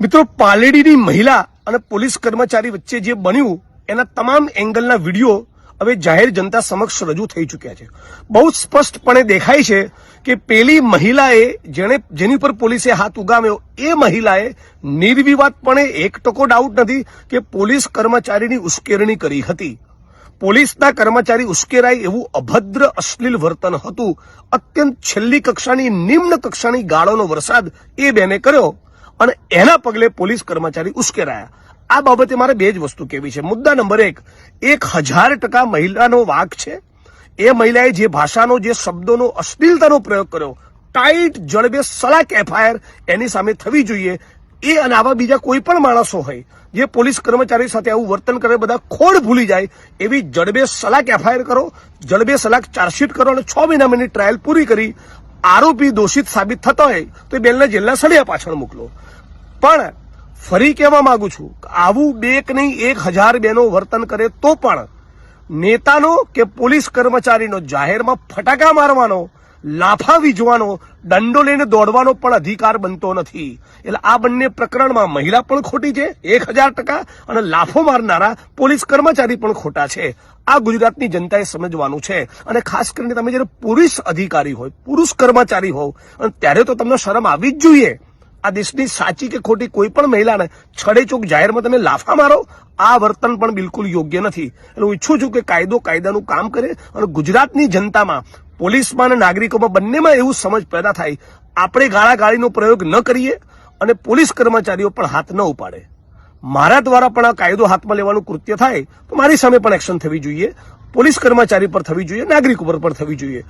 મિત્રો, પાલેડીની મહિલા અને પોલીસ કર્મચારી વચ્ચે જે બન્યું એના તમામ એંગલના વિડીયો હવે જાહેર જનતા સમક્ષ રજૂ થઈ ચૂક્યા છે। બહુ સ્પષ્ટપણે દેખાય છે કે પેલી મહિલાએ જેની પર પોલીસે હાથ ઉગામ્યો એ મહિલાએ નિર્વિવાદપણે 1% ડાઉટ નથી કે પોલીસ કર્મચારીની ઉશ્કેરણી કરી હતી। પોલીસના કર્મચારી ઉશ્કેરાય એવું અભદ્ર અશ્લીલ વર્તન હતું। અત્યંત છેલ્લી કક્ષાની નિમ્ન કક્ષાની ગાળોનો વરસાદ એ બેને કર્યો અને એના પગલે પોલીસ કર્મચારી ઉશ્કેરાયા। આ બાબતે મારે બે જ વસ્તુ કહેવી છે। મુદ્દા નંબર 1,1000% મહિલાનો વાંક છે। એ મહિલાએ જે ભાષાનો, જે શબ્દોનો, અશ્લીલતાનો પ્રયોગ કર્યો, ટાઈટ જડબે સલાક એફઆઈઆર એની સામે થવી જોઈએ। એ અને આવા બીજા કોઈ પણ માણસો હોય જે પોલીસ કર્મચારી સાથે આવું વર્તન કરે, બધા ખોડ ભૂલી જાય એવી જડબે સલાક એફઆઈઆર કરો, જડબે સલાક ચાર્જશીટ કરો અને 6 મહિનાની ટ્રાયલ પૂરી કરી આરોપી દોષિત સાબિત થતો હોય તો એ બેનને જેલના સળિયા પાછળ મોકલો। પણ ફરી કહેવા માંગુ છું કે આવું બે કે નહીં 1000 બેનો વર્તન કરે તો પણ નેતાનો કે પોલીસ કર્મચારીનો જાહેરમાં ફટાકા મારવાનો, લાફા વીજવાનો, દંડો લઈને દોડવાનો પણ અધિકાર બનતો નથી। એટલે આ બંને પ્રકરણમાં મહિલા પણ ખોટી છે 1000% અને લાફો મારનારા પોલીસ કર્મચારી પણ ખોટા છે। આ ગુજરાતની જનતાએ સમજવાનું છે। અને ખાસ કરીને તમે જ્યારે પુરુષ અધિકારી હોય, પુરુષ કર્મચારી હોવ અને ત્યારે તો તમને શરમ આવવી જ જોઈએ। આ દેશની સાચી કે ખોટી કોઈ પણ મહિલાને છડેચોક જાહેરમાં તમે લાફા મારો, આ વર્તન પણ બિલકુલ યોગ્ય નથી। એટલે હું ઈચ્છું છું કે કાયદો કાયદાનું કામ કરે અને ગુજરાતની જનતામાં, પોલીસમાં અને નાગરિકોમાં બંનેમાં એવું સમજ પેદા થાય, આપણે ગાળાગાળીનો પ્રયોગ ન કરીએ અને પોલીસ કર્મચારીઓ પણ હાથ ન ઉપાડે। મારા દ્વારા પણ આ કાયદો હાથમાં લેવાનું કૃત્ય થાય તો મારી સામે પણ એક્શન થવી જોઈએ, પોલીસ કર્મચારી પર થવી જોઈએ, નાગરિકો પર પણ થવી જોઈએ।